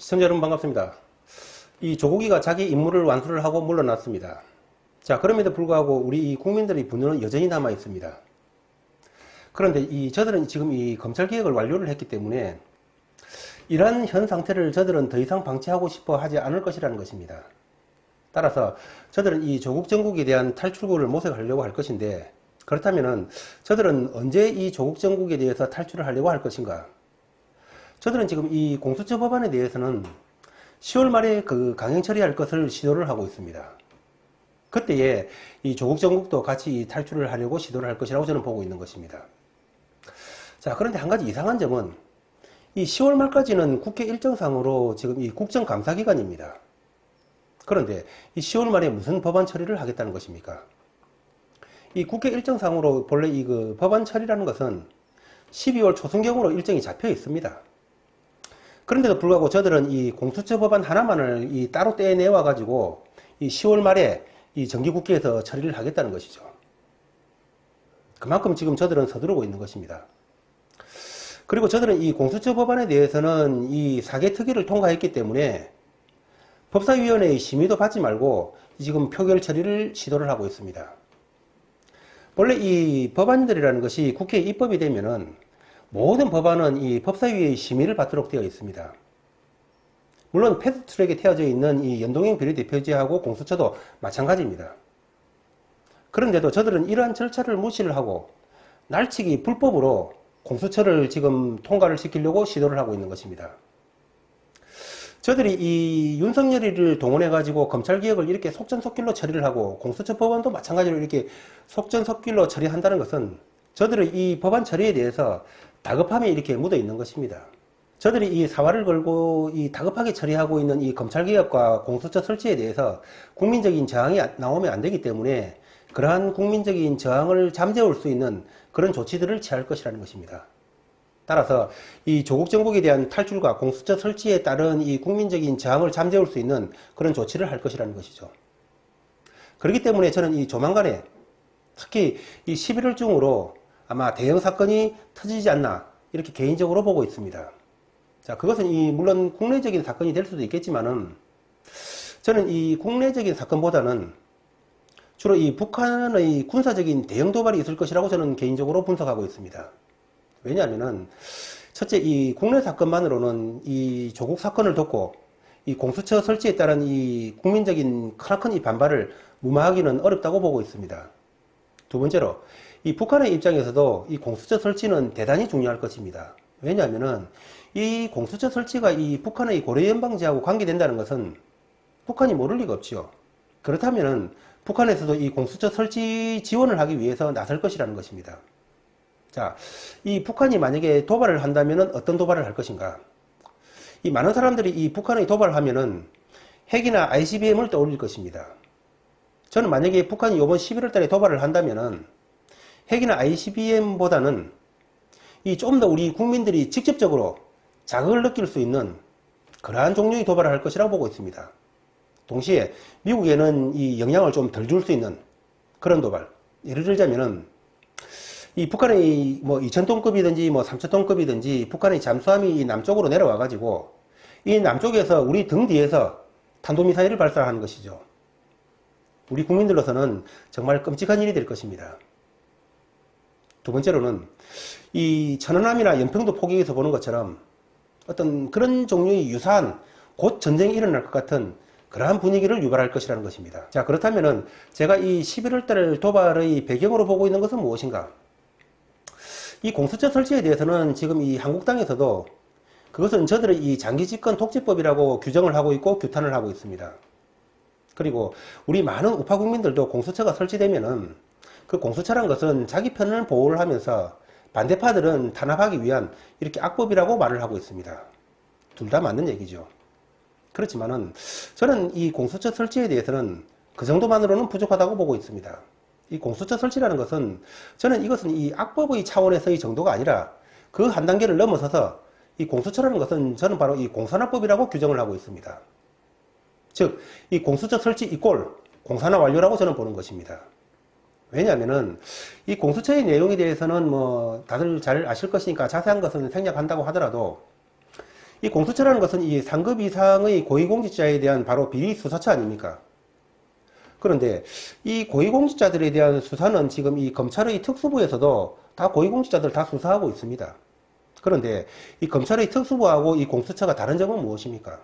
시청자 여러분 반갑습니다. 이 조국이가 자기 임무를 완수를 하고 물러났습니다. 자, 그럼에도 불구하고 우리 이 국민들의 분노는 여전히 남아 있습니다. 그런데 저들은 지금 이 검찰개혁을 완료를 했기 때문에 이러한 현 상태를 저들은 더 이상 방치하고 싶어 하지 않을 것이라는 것입니다. 따라서 저들은 이 조국 정국에 대한 탈출구를 모색하려고 할 것인데, 그렇다면은 저들은 언제 이 조국 정국에 대해서 탈출을 하려고 할 것인가? 저들은 지금 이 공수처 법안에 대해서는 10월 말에 그 강행 처리할 것을 시도를 하고 있습니다. 그때에 이 조국 정국도 같이 탈출을 하려고 시도를 할 것이라고 저는 보고 있는 것입니다. 자, 그런데 한 가지 이상한 점은 이 10월 말까지는 국회 일정상으로 지금 이 국정감사기간입니다. 그런데 이 10월 말에 무슨 법안 처리를 하겠다는 것입니까? 이 국회 일정상으로 본래 그 법안 처리라는 것은 12월 초순경으로 일정이 잡혀 있습니다. 그런데도 불구하고 저들은 이 공수처 법안 하나만을 따로 떼내와 가지고 이 10월 말에 이 정기국회에서 처리를 하겠다는 것이죠. 그만큼 지금 저들은 서두르고 있는 것입니다. 그리고 저들은 이 공수처 법안에 대해서는 이 사개특위를 통과했기 때문에 법사위원회의 심의도 받지 말고 지금 표결 처리를 시도를 하고 있습니다. 원래 이 법안들이라는 것이 국회에 입법이 되면은 모든 법안은 이 법사위의 심의를 받도록 되어 있습니다. 물론 패스트트랙에 태워져 있는 이 연동형 비례대표제하고 공수처도 마찬가지입니다. 그런데도 저들은 이러한 절차를 무시를 하고 날치기 불법으로 공수처를 지금 통과를 시키려고 시도를 하고 있는 것입니다. 저들이 이 윤석열이를 동원해 가지고 검찰개혁을 이렇게 속전속결로 처리를 하고 공수처 법안도 마찬가지로 이렇게 속전속결로 처리한다는 것은 저들의 이 법안 처리에 대해서 다급함이 이렇게 묻어 있는 것입니다. 저들이 이 사활을 걸고 이 다급하게 처리하고 있는 이 검찰개혁과 공수처 설치에 대해서 국민적인 저항이 나오면 안 되기 때문에 그러한 국민적인 저항을 잠재울 수 있는 그런 조치들을 취할 것이라는 것입니다. 따라서 이 조국 정국에 대한 탈출과 공수처 설치에 따른 이 국민적인 저항을 잠재울 수 있는 그런 조치를 할 것이라는 것이죠. 그렇기 때문에 저는 이 조만간에 특히 이 11월 중으로 아마 대형 사건이 터지지 않나 이렇게 개인적으로 보고 있습니다. 자, 그것은 물론 국내적인 사건이 될 수도 있겠지만은 저는 이 국내적인 사건보다는 주로 이 북한의 군사적인 대형 도발이 있을 것이라고 저는 개인적으로 분석하고 있습니다. 왜냐하면은 첫째 이 국내 사건만으로는 이 조국 사건을 덮고 이 공수처 설치에 따른 이 국민적인 크나큰 이 반발을 무마하기는 어렵다고 보고 있습니다. 두 번째로 이 북한의 입장에서도 이 공수처 설치는 대단히 중요할 것입니다. 왜냐하면은 이 공수처 설치가 이 북한의 고려연방제하고 관계된다는 것은 북한이 모를 리가 없지요. 그렇다면은 북한에서도 이 공수처 설치 지원을 하기 위해서 나설 것이라는 것입니다. 자, 이 북한이 만약에 도발을 한다면은 어떤 도발을 할 것인가? 이 많은 사람들이 이 북한의 도발을 하면은 핵이나 ICBM을 떠올릴 것입니다. 저는 만약에 북한이 이번 11월 달에 도발을 한다면은 핵이나 ICBM보다는 이 좀 더 우리 국민들이 직접적으로 자극을 느낄 수 있는 그러한 종류의 도발을 할 것이라고 보고 있습니다. 동시에 미국에는 이 영향을 좀 덜 줄 수 있는 그런 도발. 예를 들자면은 이 북한의 뭐 2000톤급이든지 뭐 3000톤급이든지 북한의 잠수함이 남쪽으로 내려와 가지고 이 남쪽에서 우리 등 뒤에서 탄도미사일을 발사하는 것이죠. 우리 국민들로서는 정말 끔찍한 일이 될 것입니다. 두 번째로는 이 천안함이나 연평도 포격에서 보는 것처럼 어떤 그런 종류의 유사한 곧 전쟁이 일어날 것 같은 그러한 분위기를 유발할 것이라는 것입니다. 자, 그렇다면은 제가 이 11월 달 도발의 배경으로 보고 있는 것은 무엇인가? 이 공수처 설치에 대해서는 지금 이 한국당에서도 그것은 저들의 이 장기 집권 독재법이라고 규정을 하고 있고 규탄을 하고 있습니다. 그리고 우리 많은 우파 국민들도 공수처가 설치되면은 그 공수처란 것은 자기 편을 보호를 하면서 반대파들은 탄압하기 위한 이렇게 악법이라고 말을 하고 있습니다. 둘 다 맞는 얘기죠. 그렇지만은 저는 이 공수처 설치에 대해서는 그 정도만으로는 부족하다고 보고 있습니다. 이 공수처 설치라는 것은 저는 이것은 이 악법의 차원에서의 정도가 아니라 그 한 단계를 넘어서서 이 공수처라는 것은 저는 바로 이 공산화법이라고 규정을 하고 있습니다. 즉, 이 공수처 설치 이꼴 공산화 완료라고 저는 보는 것입니다. 왜냐하면은 이 공수처의 내용에 대해서는 뭐 다들 잘 아실 것이니까 자세한 것은 생략한다고 하더라도 이 공수처라는 것은 이 상급 이상의 고위공직자에 대한 바로 비리 수사처 아닙니까? 그런데 이 고위공직자들에 대한 수사는 지금 이 검찰의 특수부에서도 다 고위공직자들 다 수사하고 있습니다. 그런데 이 검찰의 특수부하고 이 공수처가 다른 점은 무엇입니까?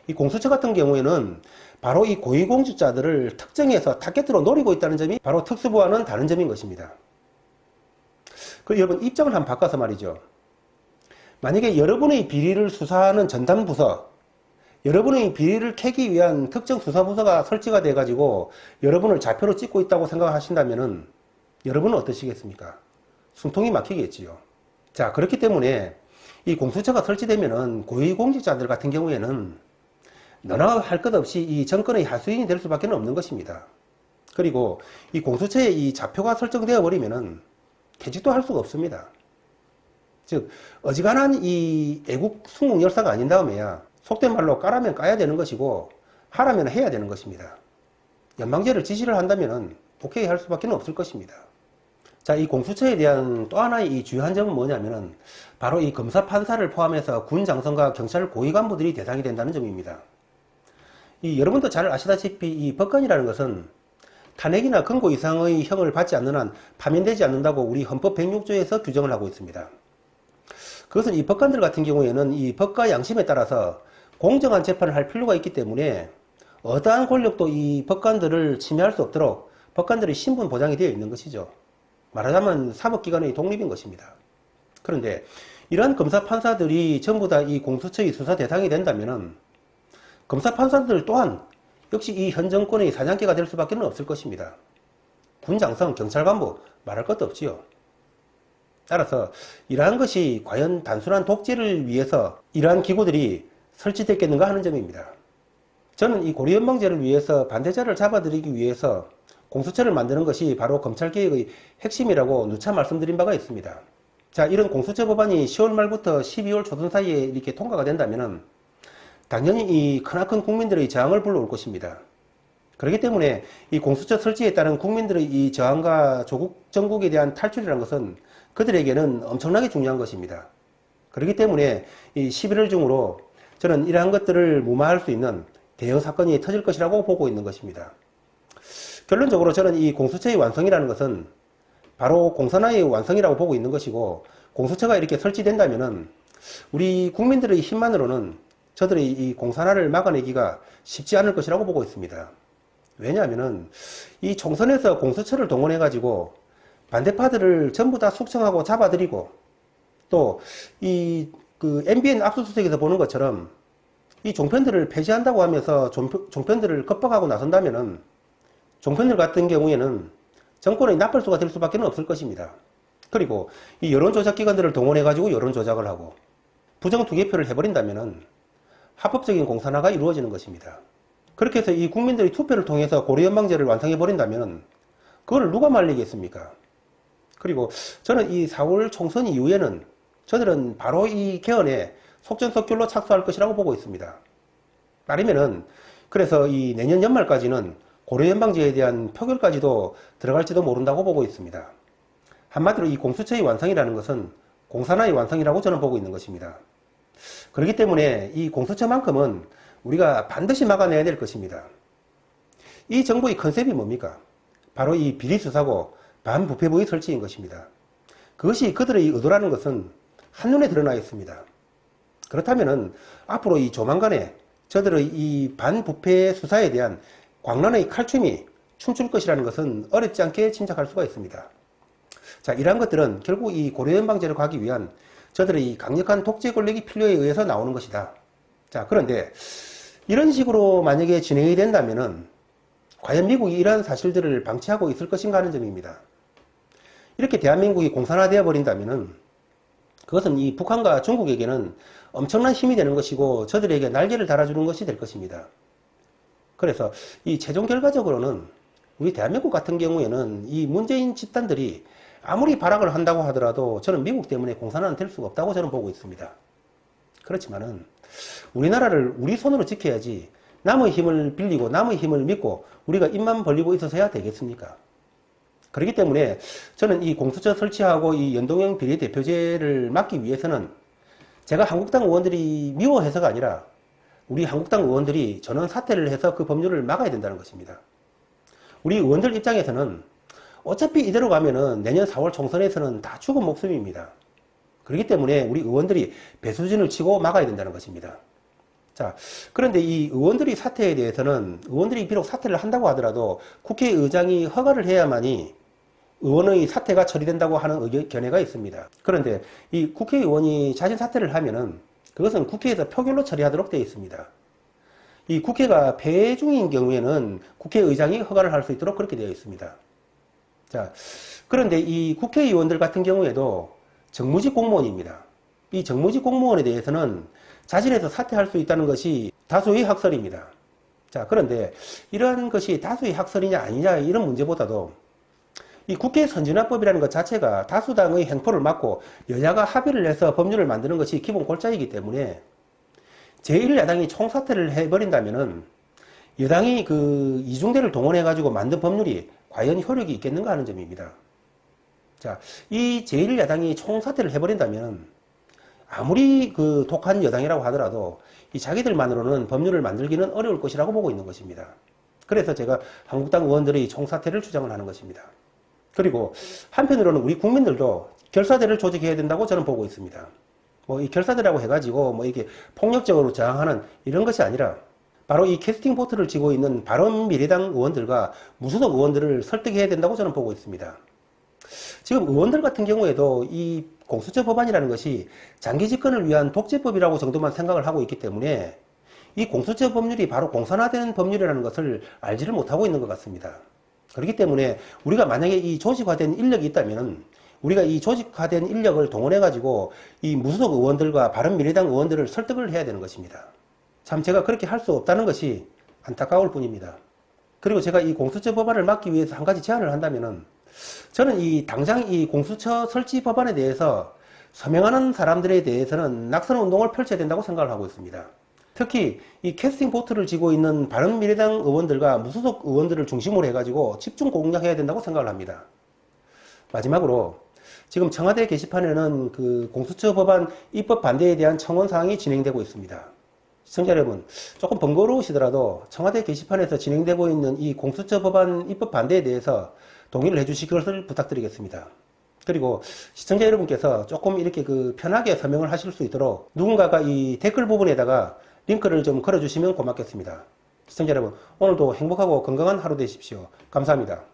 이 공수처 같은 경우에는 바로 이 고위공직자들을 특정해서 타겟으로 노리고 있다는 점이 바로 특수부와는 다른 점인 것입니다. 그 여러분 입장을 한번 바꿔서 말이죠. 만약에 여러분의 비리를 수사하는 전담부서, 여러분의 비리를 캐기 위한 특정 수사부서가 설치가 돼 가지고 여러분을 좌표로 찍고 있다고 생각하신다면은 여러분은 어떠시겠습니까? 숨통이 막히겠지요. 자, 그렇기 때문에 이 공수처가 설치되면은 고위공직자들 같은 경우에는 너나 할 것 없이 이 정권의 하수인이 될 수밖에 없는 것입니다. 그리고 이 공수처에 이 좌표가 설정되어 버리면은 퇴직도 할 수가 없습니다. 즉 어지간한 이 애국 순국 열사가 아닌 다음에야 속된 말로 까라면 까야 되는 것이고 하라면 해야 되는 것입니다. 연방제를 지시를 한다면은 오케이 할 수밖에 없을 것입니다. 자, 이 공수처에 대한 또 하나의 이 주요한 점은 뭐냐면은 바로 이 검사 판사를 포함해서 군 장성과 경찰 고위 간부들이 대상이 된다는 점입니다. 이 여러분도 잘 아시다시피 이 법관이라는 것은 탄핵이나 금고 이상의 형을 받지 않는 한 파면되지 않는다고 우리 헌법 106조에서 규정을 하고 있습니다. 그것은 이 법관들 같은 경우에는 이 법과 양심에 따라서 공정한 재판을 할 필요가 있기 때문에 어떠한 권력도 이 법관들을 침해할 수 없도록 법관들의 신분 보장이 되어 있는 것이죠. 말하자면 사법기관의 독립인 것입니다. 그런데 이러한 검사 판사들이 전부 다 이 공수처의 수사 대상이 된다면은 검사 판사들 또한 역시 이 현 정권의 사냥개가 될 수밖에 없을 것입니다. 군장성, 경찰간부 말할 것도 없지요. 따라서 이러한 것이 과연 단순한 독재를 위해서 이러한 기구들이 설치됐겠는가 하는 점입니다. 저는 이 고려연방제를 위해서 반대자를 잡아들이기 위해서 공수처를 만드는 것이 바로 검찰개혁의 핵심이라고 누차 말씀드린 바가 있습니다. 자, 이런 공수처 법안이 10월 말부터 12월 초순 사이에 이렇게 통과가 된다면은 당연히 이 크나큰 국민들의 저항을 불러올 것입니다. 그렇기 때문에 이 공수처 설치에 따른 국민들의 이 저항과 조국 정국에 대한 탈출이라는 것은 그들에게는 엄청나게 중요한 것입니다. 그렇기 때문에 이 11월 중으로 저는 이러한 것들을 무마할 수 있는 대형 사건이 터질 것이라고 보고 있는 것입니다. 결론적으로 저는 이 공수처의 완성이라는 것은 바로 공산화의 완성이라고 보고 있는 것이고, 공수처가 이렇게 설치된다면은 우리 국민들의 힘만으로는 저들의 이 공산화를 막아내기가 쉽지 않을 것이라고 보고 있습니다. 왜냐하면은 이 총선에서 공수처를 동원해 가지고 반대파들을 전부 다 숙청하고 잡아들이고, 또 이 MBN 압수수색에서 보는 것처럼 이 종편들을 폐지한다고 하면서 종편들을 겁박하고 나선다면은 종편들 같은 경우에는 정권의 나팔수가 될 수밖에 없을 것입니다. 그리고 이 여론조작기관들을 동원해 가지고 여론조작을 하고 부정투개표를 해버린다면은 합법적인 공산화가 이루어지는 것입니다. 그렇게 해서 이 국민들이 투표를 통해서 고려연방제를 완성해버린다면 그걸 누가 말리겠습니까? 그리고 저는 이 4월 총선 이후에는 저들은 바로 이 개헌에 속전속결로 착수할 것이라고 보고 있습니다. 말이면은 그래서 이 내년 연말까지는 고려연방제에 대한 표결까지도 들어갈지도 모른다고 보고 있습니다. 한마디로 이 공수처의 완성이라는 것은 공산화의 완성이라고 저는 보고 있는 것입니다. 그렇기 때문에 이 공수처만큼은 우리가 반드시 막아내야 될 것입니다. 이 정부의 컨셉이 뭡니까? 바로 이 비리수사고 반부패부의 설치인 것입니다. 그것이 그들의 의도라는 것은 한눈에 드러나 있습니다. 그렇다면은 앞으로 이 조만간에 저들의 이 반부패 수사에 대한 광란의 칼춤이 춤출 것이라는 것은 어렵지 않게 짐작할 수가 있습니다. 자, 이러한 것들은 결국 이 고려연방제로 가기 위한 저들의 이 강력한 독재 권력이 필요에 의해서 나오는 것이다. 자, 그런데 이런 식으로 만약에 진행이 된다면은 과연 미국이 이러한 사실들을 방치하고 있을 것인가 하는 점입니다. 이렇게 대한민국이 공산화되어 버린다면은 그것은 이 북한과 중국에게는 엄청난 힘이 되는 것이고 저들에게 날개를 달아주는 것이 될 것입니다. 그래서 이 최종 결과적으로는 우리 대한민국 같은 경우에는 이 문재인 집단들이 아무리 발악을 한다고 하더라도 저는 미국 때문에 공산화는 될 수가 없다고 저는 보고 있습니다. 그렇지만은 우리나라를 우리 손으로 지켜야지 남의 힘을 빌리고 남의 힘을 믿고 우리가 입만 벌리고 있어서야 되겠습니까? 그렇기 때문에 저는 이 공수처 설치하고 이 연동형 비례대표제를 막기 위해서는 제가 한국당 의원들이 미워해서가 아니라 우리 한국당 의원들이 전원 사퇴를 해서 그 법률을 막아야 된다는 것입니다. 우리 의원들 입장에서는 어차피 이대로 가면은 내년 4월 총선에서는 다 죽은 목숨입니다. 그렇기 때문에 우리 의원들이 배수진을 치고 막아야 된다는 것입니다. 자, 그런데 이 의원들이 사퇴에 대해서는 의원들이 비록 사퇴를 한다고 하더라도 국회의장이 허가를 해야만이 의원의 사퇴가 처리된다고 하는 견해가 있습니다. 그런데 이 국회의원이 자진 사퇴를 하면은 그것은 국회에서 표결로 처리하도록 되어 있습니다. 이 국회가 폐회 중인 경우에는 국회의장이 허가를 할 수 있도록 그렇게 되어 있습니다. 자, 그런데 이 국회의원들 같은 경우에도 정무직 공무원입니다. 이 정무직 공무원에 대해서는 자진해서 사퇴할 수 있다는 것이 다수의 학설입니다. 자, 그런데 이러한 것이 다수의 학설이냐 아니냐 이런 문제보다도 이 국회 선진화법이라는 것 자체가 다수당의 행포를 막고 여야가 합의를 해서 법률을 만드는 것이 기본 골자이기 때문에 제1야당이 총사퇴를 해버린다면은 여당이 그 이중대를 동원해가지고 만든 법률이 과연 효력이 있겠는가 하는 점입니다. 자, 이 제1야당이 총사퇴를 해버린다면 아무리 그 독한 여당이라고 하더라도 이 자기들만으로는 법률을 만들기는 어려울 것이라고 보고 있는 것입니다. 그래서 제가 한국당 의원들의 총사퇴를 주장을 하는 것입니다. 그리고 한편으로는 우리 국민들도 결사대를 조직해야 된다고 저는 보고 있습니다. 뭐 이 결사대라고 해가지고 뭐 이게 폭력적으로 저항하는 이런 것이 아니라 바로 이 캐스팅 보트를 쥐고 있는 바른미래당 의원들과 무소속 의원들을 설득해야 된다고 저는 보고 있습니다. 지금 의원들 같은 경우에도 이 공수처 법안이라는 것이 장기 집권을 위한 독재법이라고 정도만 생각을 하고 있기 때문에 이 공수처 법률이 바로 공산화된 법률이라는 것을 알지를 못하고 있는 것 같습니다. 그렇기 때문에 우리가 만약에 이 조직화된 인력이 있다면 우리가 이 조직화된 인력을 동원해가지고 이 무소속 의원들과 바른미래당 의원들을 설득을 해야 되는 것입니다. 참 제가 그렇게 할 수 없다는 것이 안타까울 뿐입니다. 그리고 제가 이 공수처 법안을 막기 위해서 한 가지 제안을 한다면은 저는 이 당장 이 공수처 설치 법안에 대해서 서명하는 사람들에 대해서는 낙선 운동을 펼쳐야 된다고 생각을 하고 있습니다. 특히 이 캐스팅 보트를 쥐고 있는 바른미래당 의원들과 무소속 의원들을 중심으로 해가지고 집중 공략해야 된다고 생각을 합니다. 마지막으로 지금 청와대 게시판에는 그 공수처 법안 입법 반대에 대한 청원 사항이 진행되고 있습니다. 시청자 여러분, 조금 번거로우시더라도 청와대 게시판에서 진행되고 있는 이 공수처 법안 입법 반대에 대해서 동의를 해주실 것을 부탁드리겠습니다. 그리고 시청자 여러분께서 조금 이렇게 그 편하게 서명을 하실 수 있도록 누군가가 이 댓글 부분에다가 링크를 좀 걸어주시면 고맙겠습니다. 시청자 여러분, 오늘도 행복하고 건강한 하루 되십시오. 감사합니다.